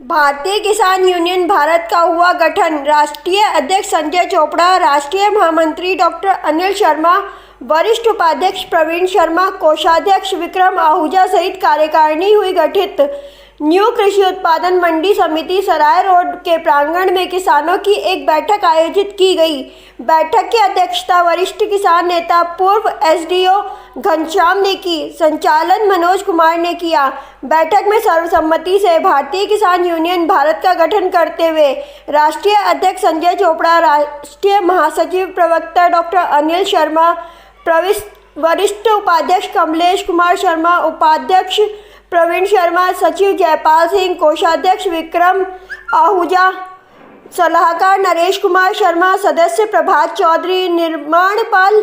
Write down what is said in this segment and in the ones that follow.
भारतीय किसान यूनियन भारत का हुआ गठन। राष्ट्रीय अध्यक्ष संजय चोपड़ा, राष्ट्रीय महामंत्री डॉक्टर अनिल शर्मा, वरिष्ठ उपाध्यक्ष प्रवीण शर्मा, कोषाध्यक्ष विक्रम आहूजा सहित कार्यकारिणी हुई गठित। न्यू कृषि उत्पादन मंडी समिति सराय रोड के प्रांगण में किसानों की एक बैठक आयोजित की गई। बैठक की अध्यक्षता वरिष्ठ किसान नेता पूर्व एसडीओ घनश्याम ने की। संचालन मनोज कुमार ने किया। बैठक में सर्वसम्मति से भारतीय किसान यूनियन भारत का गठन करते हुए राष्ट्रीय अध्यक्ष संजय चोपड़ा, राष्ट्रीय महासचिव प्रवक्ता डॉक्टर अनिल शर्मा, वरिष्ठ उपाध्यक्ष कमलेश कुमार शर्मा, उपाध्यक्ष प्रवीण शर्मा, सचिव जयपाल सिंह, कोषाध्यक्ष विक्रम आहूजा, सलाहकार नरेश कुमार शर्मा, सदस्य प्रभात चौधरी, निर्माणपाल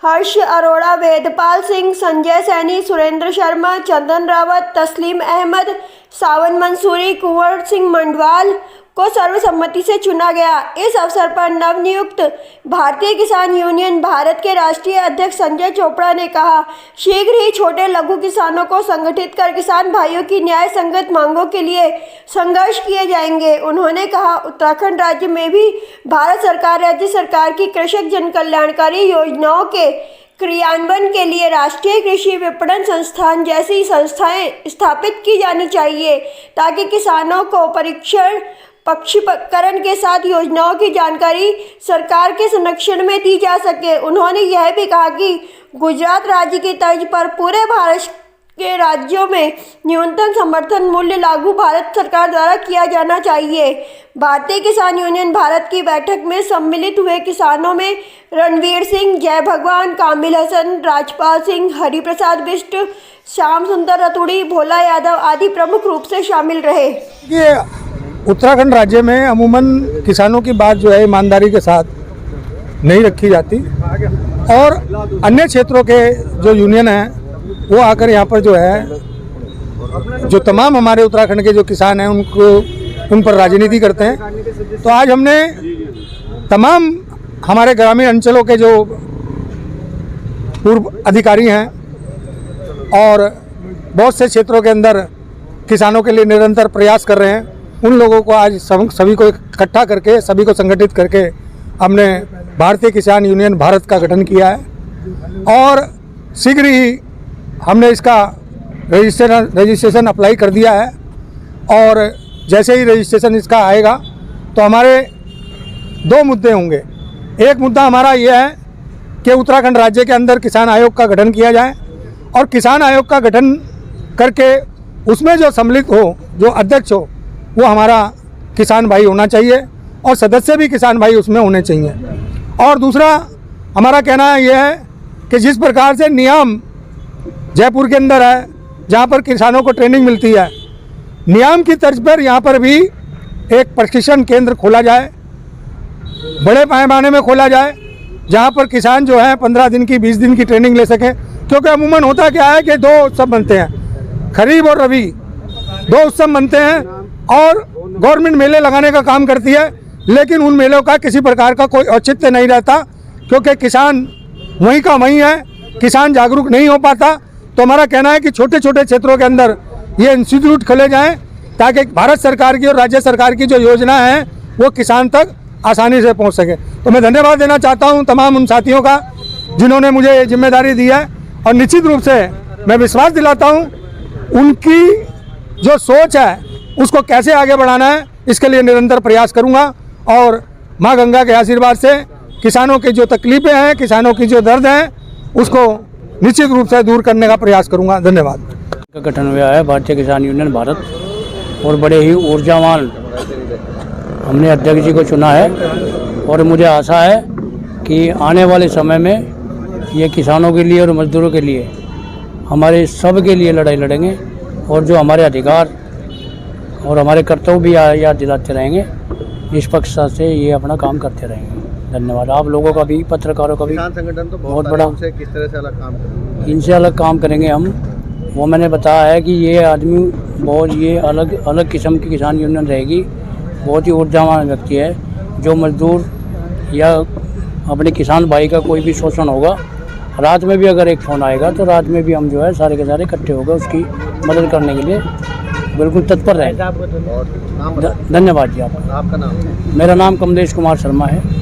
हर्ष अरोड़ा, वेदपाल सिंह, संजय सैनी, सुरेंद्र शर्मा, चंदन रावत, तस्लीम अहमद, सावन मंसूरी, कुंवर सिंह मंडवाल को सर्वसम्मति से चुना गया। इस अवसर पर नवनियुक्त भारतीय किसान यूनियन भारत के राष्ट्रीय अध्यक्ष संजय चोपड़ा ने कहा, शीघ्र ही छोटे लघु किसानों को संगठित कर किसान भाइयों की न्याय संगत मांगों के लिए संघर्ष किए जाएंगे। उन्होंने कहा, उत्तराखंड राज्य में भी भारत सरकार, राज्य सरकार की कृषक जन कल्याणकारी योजनाओं के क्रियान्वयन के लिए राष्ट्रीय कृषि विपणन संस्थान जैसी संस्थाएं स्थापित की जानी चाहिए, ताकि किसानों को पक्षीकरण के साथ योजनाओं की जानकारी सरकार के संरक्षण में दी जा सके। उन्होंने यह भी कहा कि गुजरात राज्य की तर्ज पर पूरे भारत के राज्यों में न्यूनतम समर्थन मूल्य लागू भारत सरकार द्वारा किया जाना चाहिए। भारतीय किसान यूनियन भारत की बैठक में सम्मिलित हुए किसानों में रणवीर सिंह, जय भगवान, कामिल हसन, राजपाल सिंह, हरिप्रसाद बिष्ट, श्याम सुंदर रतुड़ी, भोला यादव आदि प्रमुख रूप से शामिल रहे। ये उत्तराखंड राज्य में अमूमन किसानों की बात जो है ईमानदारी के साथ नहीं रखी जाती और अन्य क्षेत्रों के जो यूनियन हैं वो आकर यहाँ पर जो है जो तमाम हमारे उत्तराखंड के जो किसान हैं उन पर राजनीति करते हैं। तो आज हमने तमाम हमारे ग्रामीण अंचलों के जो पूर्व अधिकारी हैं और बहुत से क्षेत्रों के अंदर किसानों के लिए निरंतर प्रयास कर रहे हैं, उन लोगों को आज सभी को इकट्ठा करके, सभी को संगठित करके हमने भारतीय किसान यूनियन भारत का गठन किया है और शीघ्र ही हमने इसका रजिस्ट्रेशन अप्लाई कर दिया है और जैसे ही रजिस्ट्रेशन इसका आएगा तो हमारे दो मुद्दे होंगे। एक मुद्दा हमारा यह है कि उत्तराखंड राज्य के अंदर किसान आयोग का गठन किया जाए और किसान आयोग का गठन करके उसमें जो सम्मिलित हो, जो अध्यक्ष हो, वो हमारा किसान भाई होना चाहिए और सदस्य भी किसान भाई उसमें होने चाहिए। और दूसरा हमारा कहना यह है कि जिस प्रकार से नियाम जयपुर के अंदर है, जहाँ पर किसानों को ट्रेनिंग मिलती है, नियाम की तर्ज पर यहाँ पर भी एक प्रशिक्षण केंद्र खोला जाए, बड़े पैमाने में खोला जाए, जहाँ पर किसान जो है 15 दिन की 20 दिन की ट्रेनिंग ले सकें। क्योंकि अमूमन होता क्या है कि 2 उत्सव बनते हैं, खरीफ और रबी, 2 उत्सव बनते हैं और गवर्नमेंट मेले लगाने का काम करती है, लेकिन उन मेलों का किसी प्रकार का कोई औचित्य नहीं रहता क्योंकि किसान वहीं का वहीं है, किसान जागरूक नहीं हो पाता। तो हमारा कहना है कि छोटे छोटे क्षेत्रों के अंदर ये इंस्टीट्यूट खोले जाएं ताकि भारत सरकार की और राज्य सरकार की जो योजना है वो किसान तक आसानी से पहुंच सके। तो मैं धन्यवाद देना चाहता हूं तमाम उन साथियों का जिन्होंने मुझे ये जिम्मेदारी दी है और निश्चित रूप से मैं विश्वास दिलाता हूं उनकी जो सोच है उसको कैसे आगे बढ़ाना है, इसके लिए निरंतर प्रयास करूँगा और माँ गंगा के आशीर्वाद से किसानों की जो तकलीफ़ें हैं, किसानों की जो दर्द है, उसको निश्चित रूप से दूर करने का प्रयास करूंगा। धन्यवाद। का गठन हुआ है भारतीय किसान यूनियन भारत और बड़े ही ऊर्जावान हमने अध्यक्ष जी को चुना है और मुझे आशा है कि आने वाले समय में ये किसानों के लिए और मजदूरों के लिए, हमारे सब के लिए लड़ाई लड़ेंगे और जो हमारे अधिकार और हमारे कर्तव्य भी याद दिलाते रहेंगे, निष्पक्षता से ये अपना काम करते रहेंगे। धन्यवाद। आप लोगों का भी, पत्रकारों का भी। किसान संगठन तो बहुत बड़ा, उनसे किस तरह से अलग काम करेंगे? इनसे अलग काम करेंगे हम। वो मैंने बताया है कि ये आदमी बहुत ये अलग किस्म की किसान यूनियन रहेगी, बहुत ही ऊर्जावान व्यक्ति है। जो मजदूर या अपने किसान भाई का कोई भी शोषण होगा, रात में भी अगर एक फ़ोन आएगा तो रात में भी हम जो है सारे के सारे इकट्ठे होकर उसकी मदद करने के लिए बिल्कुल तत्पर रहे। और नाम धन्यवाद जी आपका। आपका नाम? मेरा नाम कमलेश कुमार शर्मा है।